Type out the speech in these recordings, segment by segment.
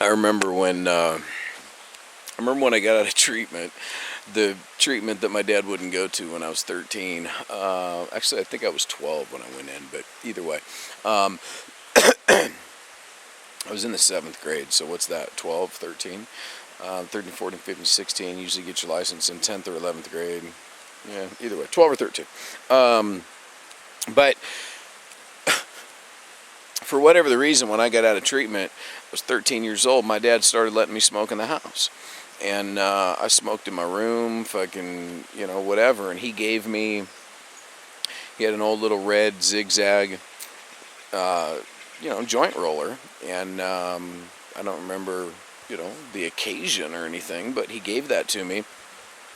I remember when I got out of treatment, the treatment that my dad wouldn't go to when I was 13. Actually, I think I was 12 when I went in, but either way. I was in the 7th grade, so what's that, 12, 13? 13, 14, 15, 16, usually get your license in 10th or 11th grade. Yeah, either way, 12 or 13. But for whatever the reason, when I got out of treatment, I was 13 years old, my dad started letting me smoke in the house. And I smoked in my room, fucking, you know, whatever. And he had an old little red zigzag, joint roller. And I don't remember, the occasion or anything, but he gave that to me.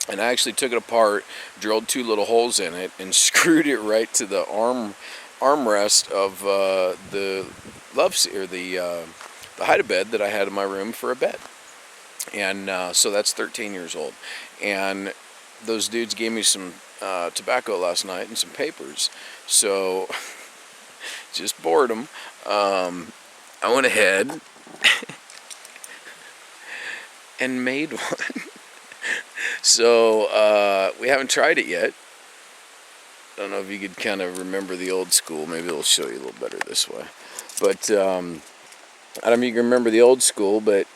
And I actually took it apart, drilled 2 little holes in it, and screwed it right to the armrest of the hide-a-bed that I had in my room for a bed. And so that's 13 years old. And those dudes gave me some tobacco last night and some papers. So just boredom. I went ahead and made one. So we haven't tried it yet. I don't know if you could kind of remember the old school. Maybe it'll show you a little better this way. But I don't know if you can remember the old school, but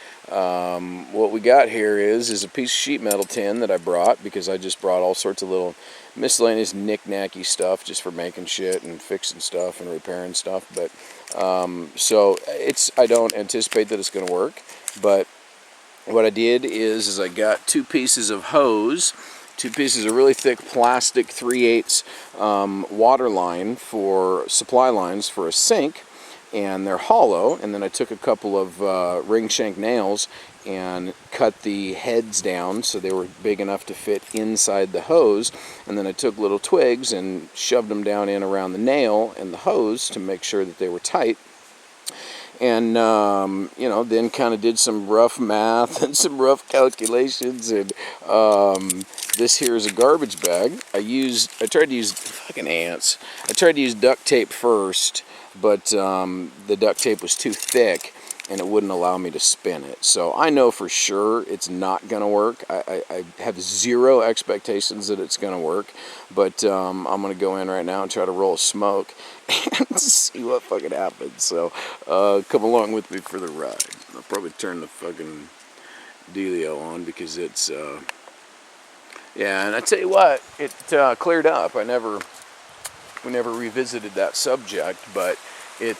what we got here is a piece of sheet metal tin that I brought, because I just brought all sorts of little miscellaneous knick-knacky stuff just for making shit and fixing stuff and repairing stuff. But so I don't anticipate that it's going to work, but what I did is I got 2 pieces of hose, 2 pieces of really thick plastic 3/8 water line for supply lines for a sink, and they're hollow. And then I took a couple of ring shank nails and cut the heads down so they were big enough to fit inside the hose. And then I took little twigs and shoved them down in around the nail and the hose to make sure that they were tight. And, then kind of did some rough math and some rough calculations. And this here is a garbage bag. I tried to use fucking ants. I tried to use duct tape first, but the duct tape was too thick and it wouldn't allow me to spin it. So I know for sure it's not going to work. I have 0 expectations that it's going to work, but I'm going to go in right now and try to roll a smoke and see what fucking happens. So come along with me for the ride. I'll probably turn the fucking dealio on because it's yeah. And I tell you what, it cleared up. We never revisited that subject, but it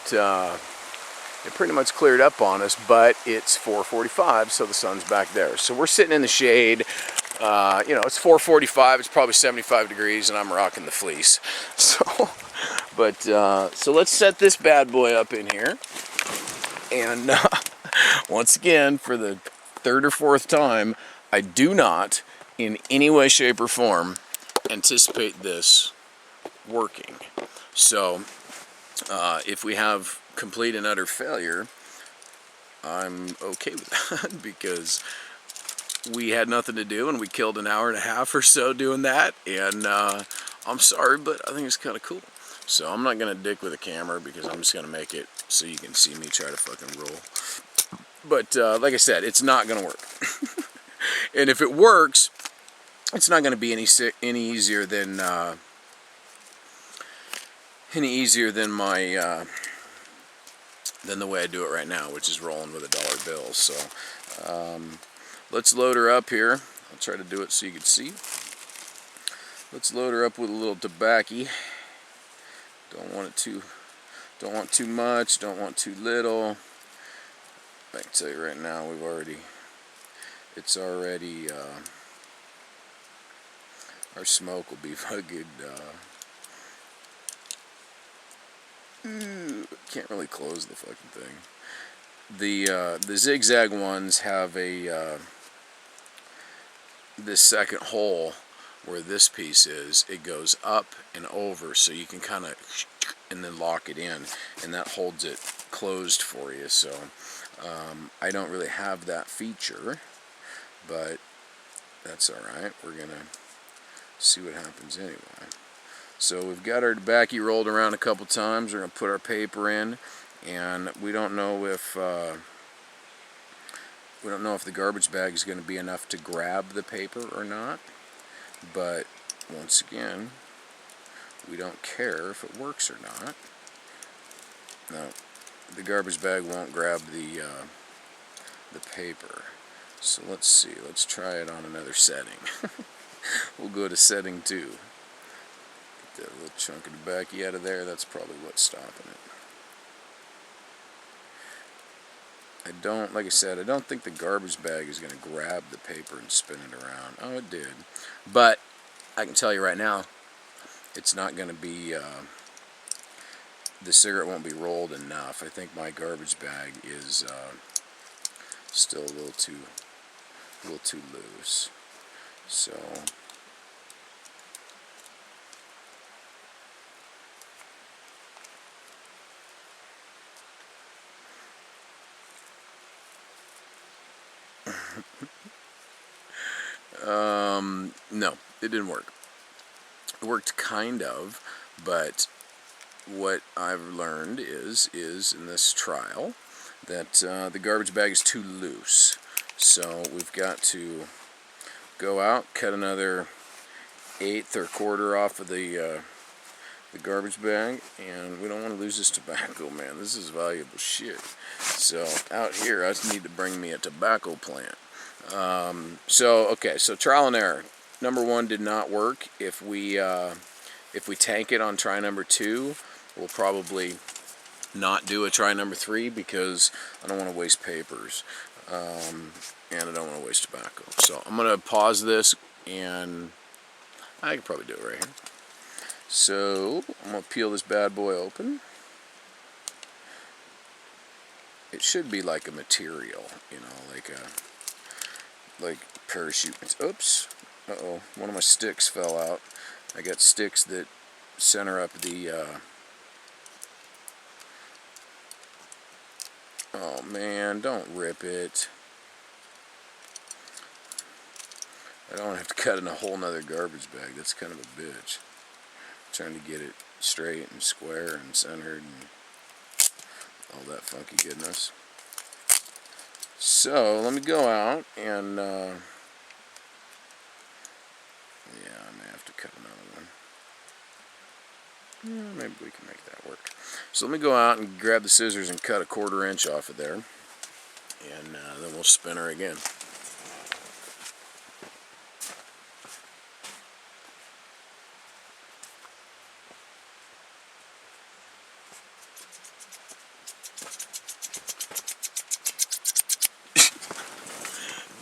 pretty much cleared up on us. But it's 4:45, so the sun's back there. So we're sitting in the shade. It's 4:45. It's probably 75 degrees, and I'm rocking the fleece. So. But, so let's set this bad boy up in here, and once again, for the 3rd or 4th time, I do not, in any way, shape, or form, anticipate this working. So, if we have complete and utter failure, I'm okay with that, because we had nothing to do, and we killed an hour and a half or so doing that, and I'm sorry, but I think it's kind of cool. So I'm not going to dick with a camera, because I'm just going to make it so you can see me try to fucking roll. But like I said, it's not going to work. And if it works, it's not going to be any easier than my than the way I do it right now, which is rolling with a dollar bill. So let's load her up here. I'll try to do it so you can see. Let's load her up with a little tobacco. Don't want too much, don't want too little. I can tell you right now, our smoke will be fucking, can't really close the fucking thing. The zigzag ones have this second hole where this piece is. It goes up and over, so you can kind of and then lock it in, and that holds it closed for you. So I don't really have that feature, but that's alright. We're gonna see what happens anyway. So we've got our tobacco rolled around a couple times. We're gonna put our paper in, and we don't know if the garbage bag is going to be enough to grab the paper or not. But once again, we don't care if it works or not. No, the garbage bag won't grab the paper. So let's see. Let's try it on another setting. We'll go to setting 2. Get that little chunk of tobacco out of there. That's probably what's stopping it. Like I said, I don't think the garbage bag is going to grab the paper and spin it around. Oh, it did. But I can tell you right now, it's not going to be, the cigarette won't be rolled enough. I think my garbage bag is still a little too loose. So no, it didn't work. It worked kind of, but what I've learned is in this trial that the garbage bag is too loose. So we've got to go out, cut another 1/8 or 1/4 off of the garbage bag, and we don't want to lose this tobacco, man. This is valuable shit. So out here, I just need to bring me a tobacco plant. So trial and error. Number 1 did not work. If we tank it on try number 2, we'll probably not do a try number 3 because I don't want to waste papers, and I don't want to waste tobacco. So I'm going to pause this, and I can probably do it right here. So I'm going to peel this bad boy open. It should be like a material, like parachute. Oops. Uh-oh, one of my sticks fell out. I got sticks that center up the, oh man, don't rip it. I don't have to cut in a whole nother garbage bag. That's kind of a bitch. Trying to get it straight and square and centered and all that funky goodness. So let me go out and yeah, I may have to cut another one. Yeah, maybe we can make that work. So let me go out and grab the scissors and cut a 1/4 inch off of there, and then we'll spin her again.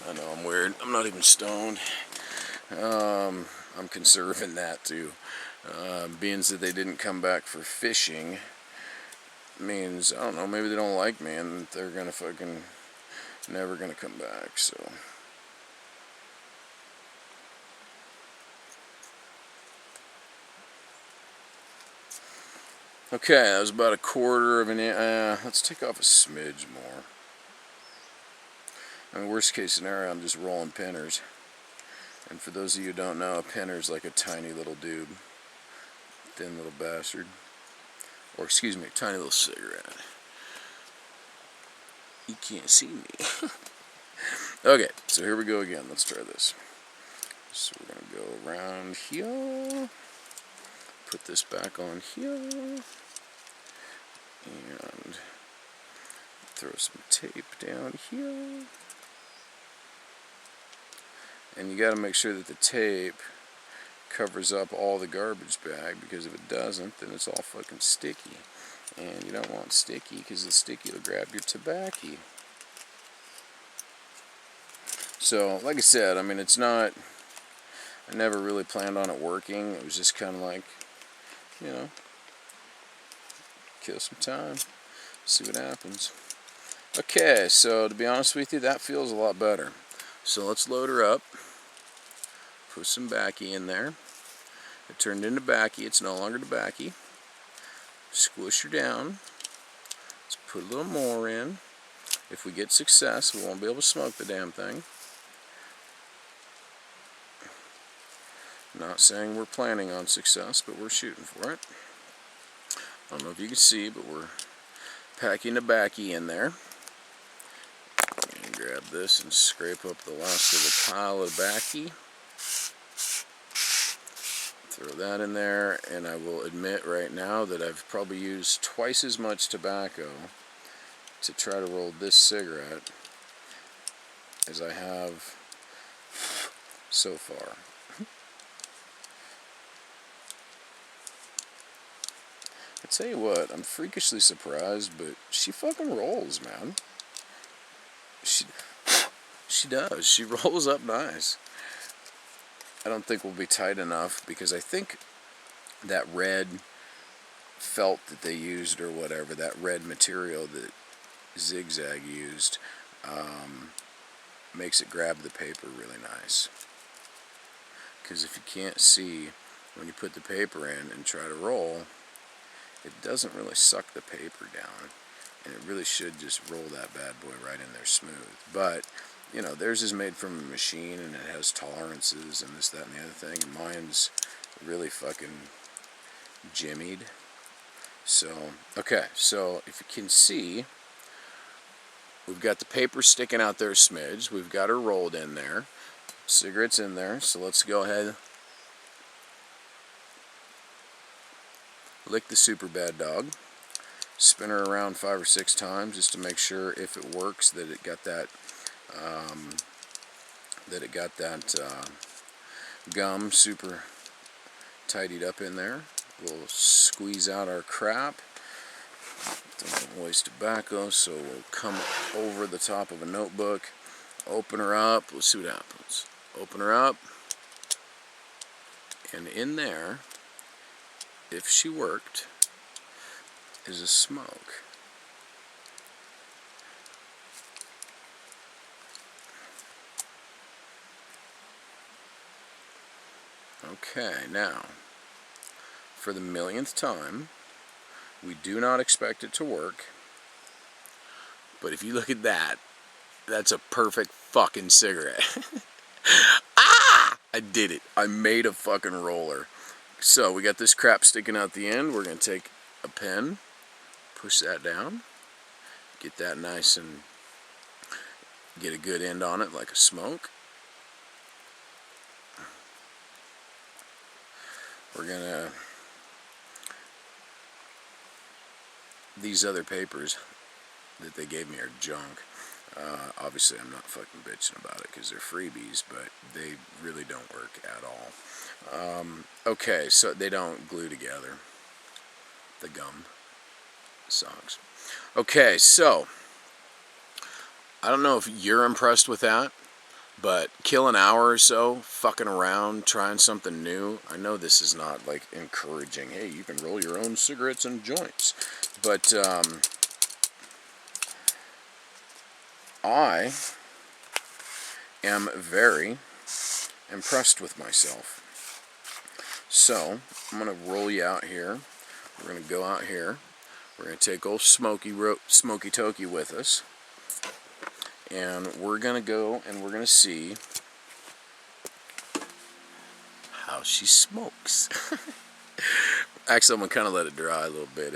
I know I'm weird. I'm not even stoned. I'm conserving that too. Being that they didn't come back for fishing means, I don't know, maybe they don't like me and they're gonna fucking never gonna come back, so. Okay, that was about a 1/4 of an inch. Let's take off a smidge more. I mean, worst case scenario, I'm just rolling pinners. And for those of you who don't know, a pinner is like a tiny little dude. Thin little bastard. Or excuse me, a tiny little cigarette. You can't see me. Okay, so here we go again. Let's try this. So we're going to go around here. Put this back on here. And throw some tape down here. And you got to make sure that the tape covers up all the garbage bag, because if it doesn't, then it's all fucking sticky. And you don't want sticky, because the sticky will grab your tobacco. So, like I said, I mean, it's not, I never really planned on it working. It was just kind of like, you know, kill some time, see what happens. Okay, so to be honest with you, that feels a lot better. So let's load her up. Put some backy in there. It turned into backy. It's no longer tobacco. Squish her down. Let's put a little more in. If we get success, we won't be able to smoke the damn thing. Not saying we're planning on success, but we're shooting for it. I don't know if you can see, but we're packing tobacco in there. And grab this and scrape up the last of the pile of tobacco. Throw that in there, and I will admit right now that I've probably used twice as much tobacco to try to roll this cigarette as I have so far. I tell you what, I'm freakishly surprised, but she fucking rolls, man. She does. She rolls up nice. I don't think we'll be tight enough because I think that red felt that they used or whatever, that red material that Zigzag used, makes it grab the paper really nice. Because if you can't see, when you put the paper in and try to roll, it doesn't really suck the paper down. And it really should just roll that bad boy right in there smooth. But, you know, theirs is made from a machine and it has tolerances and this, that, and the other thing. And mine's really fucking jimmied. So, okay, so if you can see, we've got the paper sticking out there a smidge. We've got her rolled in there. Cigarette's in there. So let's go ahead. Lick the super bad dog. Spin her around 5 or 6 times just to make sure if it works that it got that gum super tidied up in there. We'll squeeze out our crap. Don't waste tobacco, so we'll come over the top of a notebook, open her up. Let's see what happens. Open her up, and in there, if she worked, is a smoke. Okay, now, for the millionth time, we do not expect it to work, but if you look at that, that's a perfect fucking cigarette. Ah! I did it. I made a fucking roller. So, we got this crap sticking out the end. We're going to take a pen, push that down, get that nice and get a good end on it like a smoke. We're going to... These other papers that they gave me are junk. Obviously, I'm not fucking bitching about it because they're freebies, but they really don't work at all. Okay, so they don't glue together. The gum sucks. Okay, so I don't know if you're impressed with that, but kill an hour or so fucking around, trying something new. I know this is not like encouraging, hey, you can roll your own cigarettes and joints, but I am very impressed with myself. So, I'm going to roll you out here. We're going to go out here. We're going to take old Smokey Tokey with us. And we're going to go and we're going to see how she smokes. Actually, I'm going to kind of let it dry a little bit.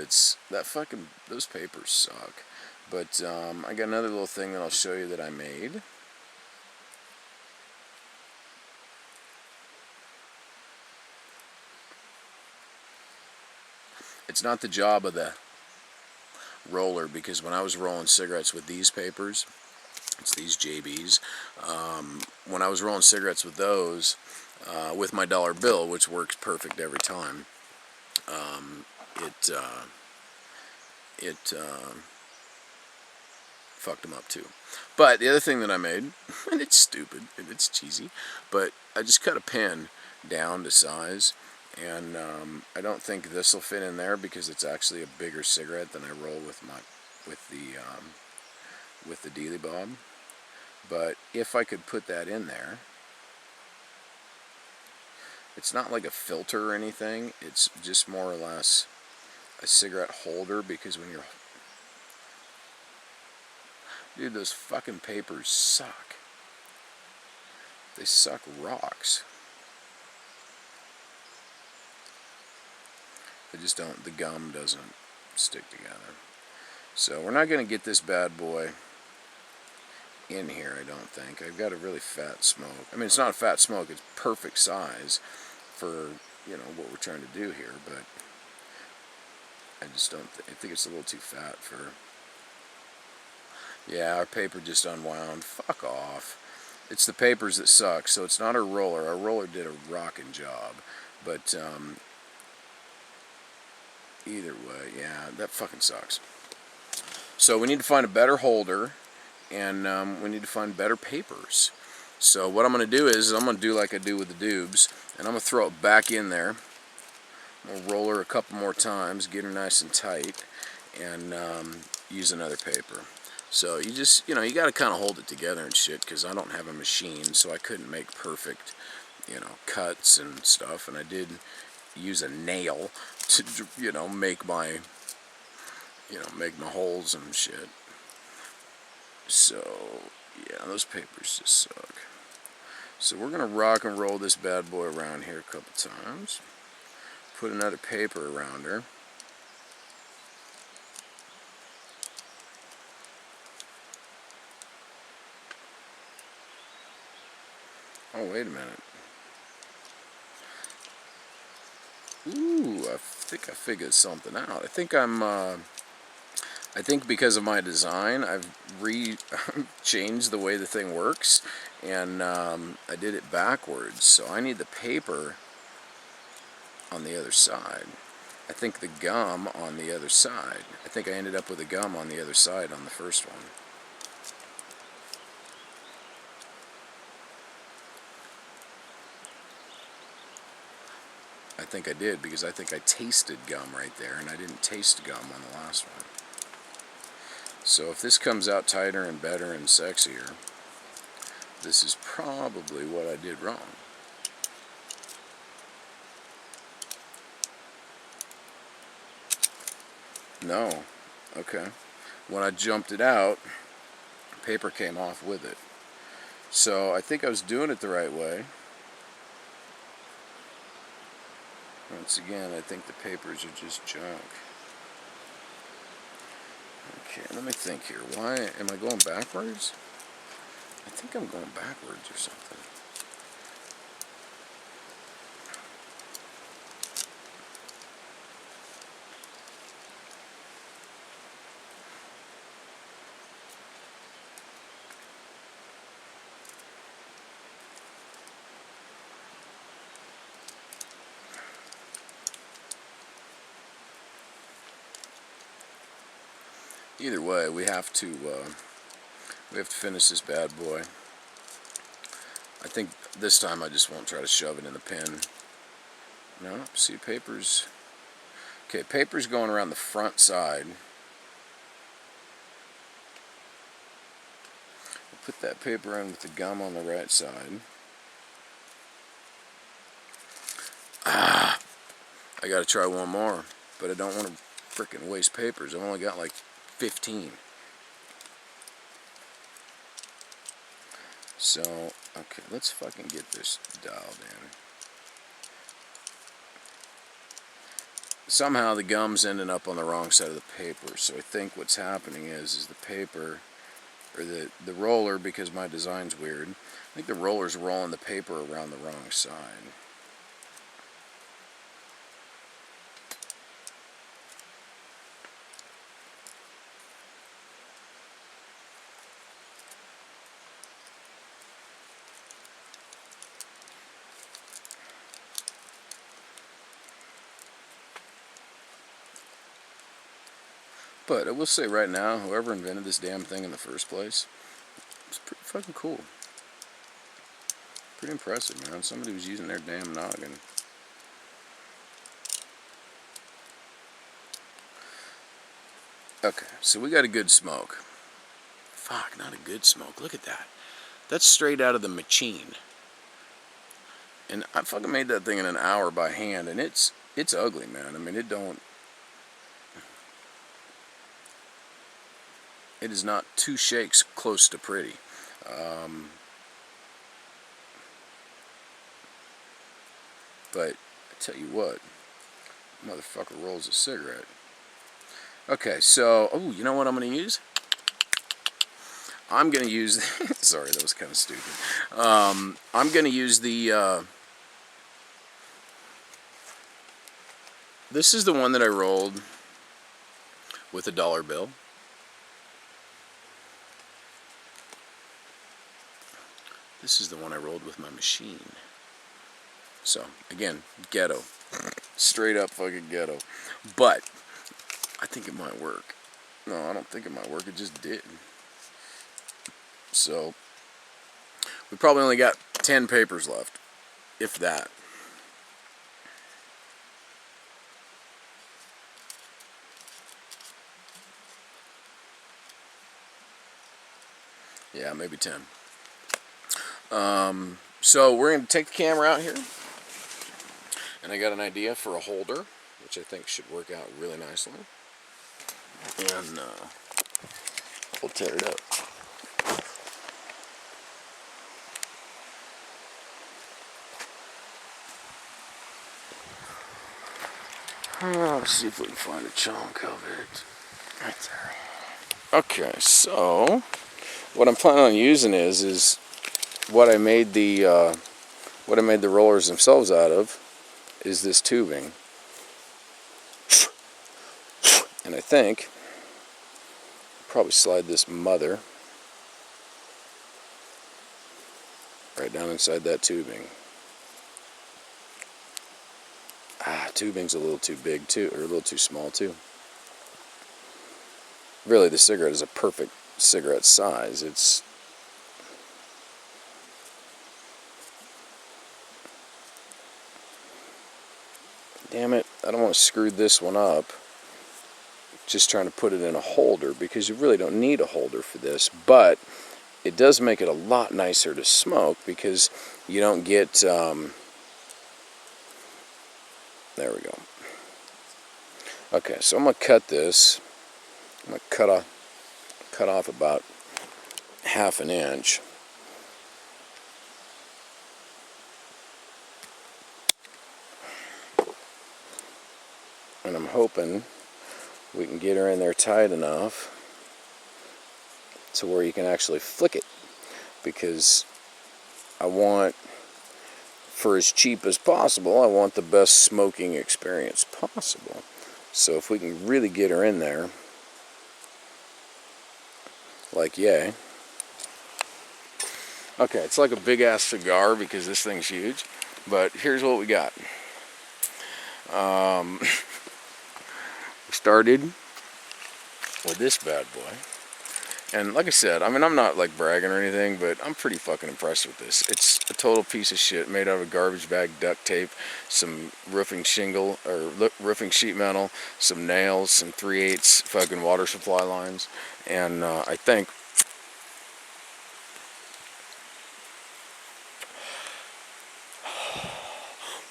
Those papers suck. But I got another little thing that I'll show you that I made. It's not the job of the roller, because when I was rolling cigarettes with these papers, it's these JBs, when I was rolling cigarettes with those, with my dollar bill, which works perfect every time, it fucked them up too. But the other thing that I made, and it's stupid and it's cheesy, but I just cut a pen down to size, and I don't think this will fit in there because it's actually a bigger cigarette than I roll with the Dealy Bob. But if I could put that in there, it's not like a filter or anything, it's just more or less a cigarette holder, because when you're... Dude, those fucking papers suck. They suck rocks. They just don't, the gum doesn't stick together. So we're not going to get this bad boy in here, I don't think. I've got a really fat smoke. I mean, it's not a fat smoke, it's perfect size for, you know, what we're trying to do here, but I just don't I think it's a little too fat for... Yeah, our paper just unwound. Fuck off. It's the papers that suck, so it's not our roller. Our roller did a rocking job, but either way, yeah, that fucking sucks. So we need to find a better holder, and we need to find better papers. So what I'm going to do is I'm going to do like I do with the dubs, and I'm going to throw it back in there. I'm going to roll her a couple more times, get her nice and tight, and use another paper. So you just, you know, you got to kind of hold it together and shit, because I don't have a machine, so I couldn't make perfect, you know, cuts and stuff, and I did use a nail to, you know, make my holes and shit. So, yeah, those papers just suck. So we're going to rock and roll this bad boy around here a couple times. Put another paper around her. Oh, wait a minute. Ooh, I think I figured something out. I think because of my design, I've changed the way the thing works, and I did it backwards. So I need the paper on the other side. I think the gum on the other side. I think I ended up with the gum on the other side on the first one. I think I did, because I think I tasted gum right there, and I didn't taste gum on the last one. So if this comes out tighter and better and sexier, this is probably what I did wrong. No. Okay. When I jumped it out, paper came off with it. So I think I was doing it the right way. Once again, I think the papers are just junk. Okay, let me think here. Why am I going backwards? I think I'm going backwards or something. Either way, we have to finish this bad boy. I think this time I just won't try to shove it in the pen. No, see, papers. Okay, paper's going around the front side. We'll put that paper in with the gum on the right side. I gotta try one more, but I don't want to frickin' waste papers. I've only got like 15. So, okay, let's fucking get this dialed in. Somehow the gum's ending up on the wrong side of the paper, so I think what's happening is the paper, or the roller, because my design's weird, I think the roller's rolling the paper around the wrong side. But I will say right now, whoever invented this damn thing in the first place, it's pretty fucking cool. Pretty impressive, man. Somebody was using their damn noggin. Okay, so we got a good smoke. Fuck, not a good smoke. Look at that. That's straight out of the machine. And I fucking made that thing in an hour by hand, and it's ugly, man. I mean, it is not two shakes close to pretty. But I tell you what, motherfucker rolls a cigarette. Okay, so, oh, you know what I'm going to use? I'm going to use, sorry, that was kind of stupid. I'm going to use the, this is the one that I rolled with a dollar bill. This is the one I rolled with my machine. So, again, ghetto. Straight up fucking ghetto. But, I think it might work. No, I don't think it might work. It just did. So, we probably only got 10 papers left. If that. Yeah, maybe 10. So we're going to take the camera out here. And I got an idea for a holder, which I think should work out really nicely. And we'll tear it up. Let's see if we can find a chunk of it. Right there. Okay, so what I'm planning on using is what I made the rollers themselves out of is this tubing. And I think I'll probably slide this mother right down inside that tubing. Tubing's a little too big too, or a little too small too. Really, the cigarette is a perfect cigarette size. It's damn it, I don't want to screw this one up just trying to put it in a holder, because you really don't need a holder for this, but it does make it a lot nicer to smoke because you don't get there we go. Okay, so I'm going to cut this. I'm going to cut off about ½ an inch. And I'm hoping we can get her in there tight enough to where you can actually flick it, because I want, for as cheap as possible, I want the best smoking experience possible. So if we can really get her in there, like yay. Okay, it's like a big ass cigar because this thing's huge, but here's what we got. We started with this bad boy. And like I said, I mean, I'm not like bragging or anything, but I'm pretty fucking impressed with this. It's a total piece of shit made out of garbage bag duct tape, some roofing shingle, or roofing sheet metal, some nails, some 3/8 fucking water supply lines, and I think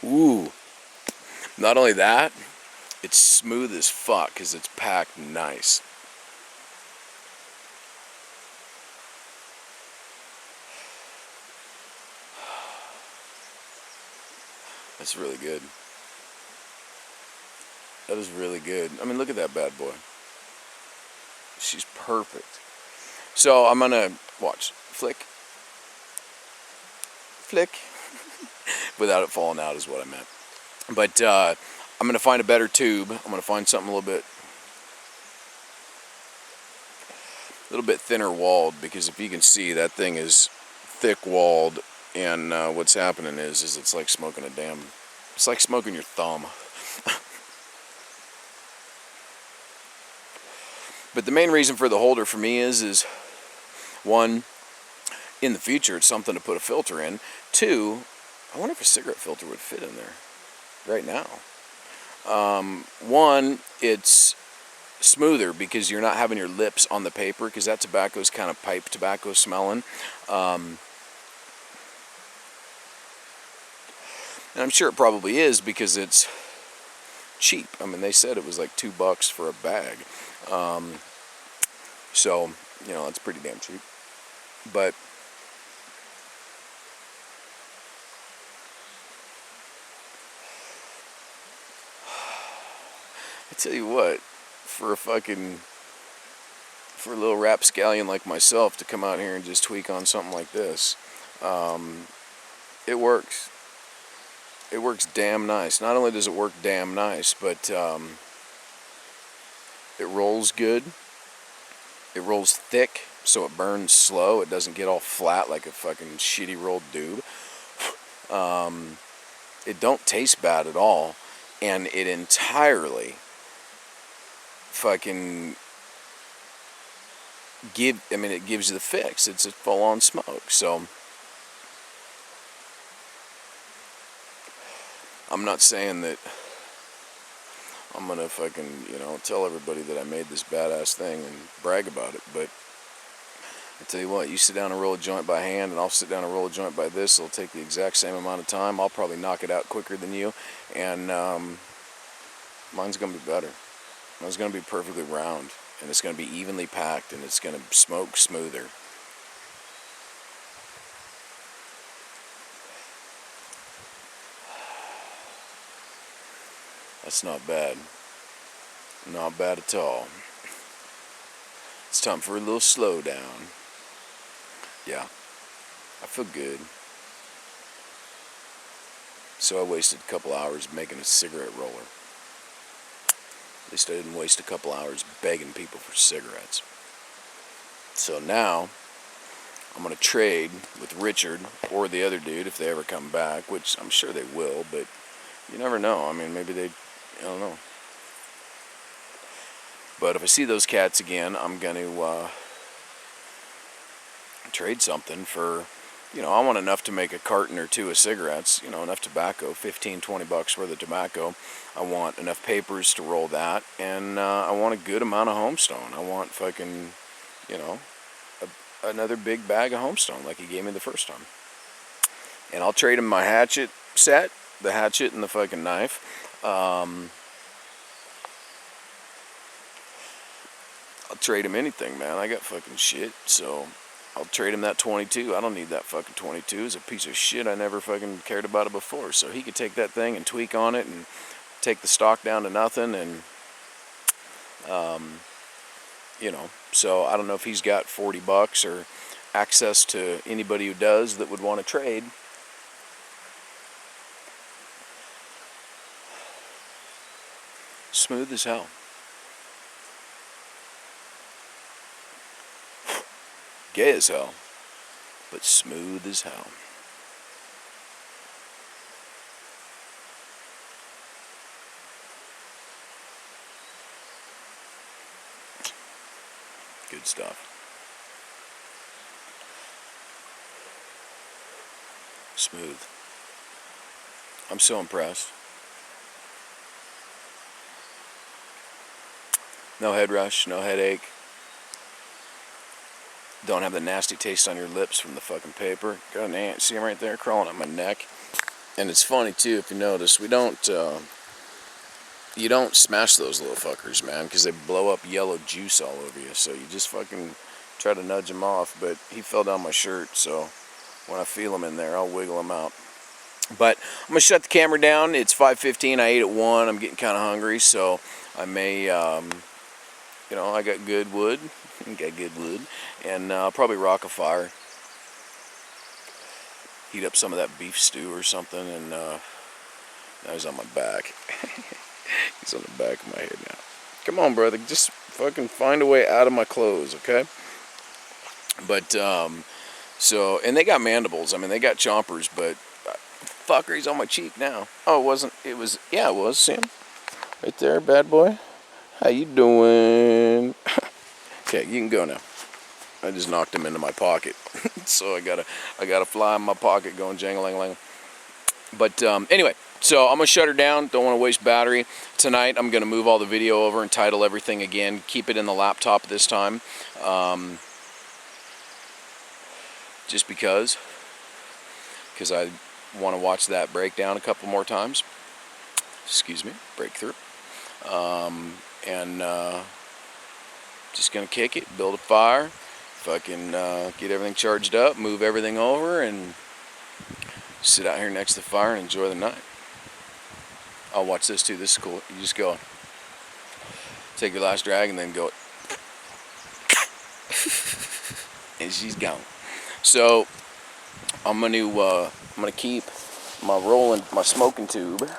ooh, not only that, it's smooth as fuck because it's packed nice. That's really good. That is really good. I mean, look at that bad boy. She's perfect. So I'm gonna watch. Flick. Flick. Without it falling out is what I meant. But I'm gonna find a better tube. I'm gonna find something a little bit thinner walled, because if you can see, that thing is thick walled, and what's happening is it's like smoking it's like smoking your thumb. But the main reason for the holder for me is one, in the future it's something to put a filter in. Two, I wonder if a cigarette filter would fit in there right now. One, it's smoother because you're not having your lips on the paper, because that tobacco's kind of pipe tobacco smelling. And I'm sure it probably is because it's cheap. I mean, they said it was like $2 for a bag. So, you know, it's pretty damn cheap. But I tell you what, for a little rapscallion like myself to come out here and just tweak on something like this. It works. It works damn nice. Not only does it work damn nice, but it rolls good. It rolls thick, so it burns slow. It doesn't get all flat like a fucking shitty rolled doob. It don't taste bad at all, and it entirely fucking it gives you the fix. It's a full-on smoke. So I'm not saying that I'm gonna fucking, tell everybody that I made this badass thing and brag about it, but I tell you what, you sit down and roll a joint by hand, and I'll sit down and roll a joint by this. It'll take the exact same amount of time. I'll probably knock it out quicker than you, and mine's gonna be better. Mine's gonna be perfectly round, and it's gonna be evenly packed, and it's gonna smoke smoother. That's not bad. Not bad at all. It's time for a little slow down. Yeah, I feel good. So I wasted a couple hours making a cigarette roller. At least I didn't waste a couple hours begging people for cigarettes. So now I'm going to trade with Richard or the other dude if they ever come back, which I'm sure they will, but you never know. I mean, maybe I don't know. But if I see those cats again, I'm going to trade something for, I want enough to make a carton or two of cigarettes, enough tobacco, 15, 20 bucks worth of tobacco. I want enough papers to roll that, and I want a good amount of Homestone. I want fucking, another big bag of Homestone like he gave me the first time. And I'll trade him my hatchet set, the hatchet and the fucking knife. I'll trade him anything, man. I got fucking shit, so I'll trade him that 22. I don't need that fucking 22. It's a piece of shit. I never fucking cared about it before. So he could take that thing and tweak on it and take the stock down to nothing. And, so I don't know if he's got 40 bucks or access to anybody who does that would want to trade. Smooth as hell. Gay as hell, but smooth as hell. Good stuff. Smooth. I'm so impressed. No head rush, no headache. Don't have the nasty taste on your lips from the fucking paper. Got an ant, see him right there crawling up my neck. And it's funny too, if you notice, you don't smash those little fuckers, man, because they blow up yellow juice all over you. So you just fucking try to nudge him off. But he fell down my shirt, so when I feel him in there, I'll wiggle him out. But I'm going to shut the camera down. It's 5:15. I ate at 1. I'm getting kind of hungry, so I may, I got good wood. And I'll probably rock a fire. Heat up some of that beef stew or something, and now he's on my back. He's on the back of my head now. Come on, brother, just fucking find a way out of my clothes, okay? But, and they got mandibles. I mean, they got chompers, but, fucker, he's on my cheek now. Oh, it was, see him? Right there, bad boy. How you doing? Okay, you can go now. I just knocked him into my pocket. So I got a fly in my pocket going jang-a-lang-lang. But anyway, so I'm going to shut her down. Don't want to waste battery. Tonight I'm going to move all the video over and title everything again. Keep it in the laptop this time. Just because I want to watch that breakdown a couple more times. Excuse me, breakthrough. Just gonna kick it, build a fire, fucking get everything charged up, move everything over, and sit out here next to the fire and enjoy the night. I'll watch this too. This is cool. You just go. take your last drag, and then go, and she's gone. So I'm gonna keep my smoking tube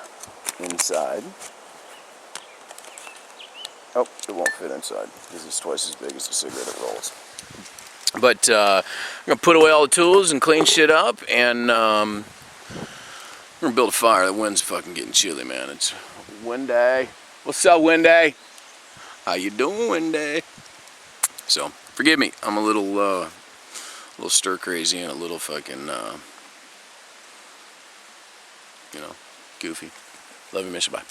inside. Oh, it won't fit inside because it's twice as big as the cigarette it rolls. But I'm gonna put away all the tools and clean shit up, and we're gonna build a fire. The wind's fucking getting chilly, man. It's Windy. What's up, Windy? How you doing, Windy? So forgive me. I'm a little stir crazy and a little fucking goofy. Love you, miss you, bye.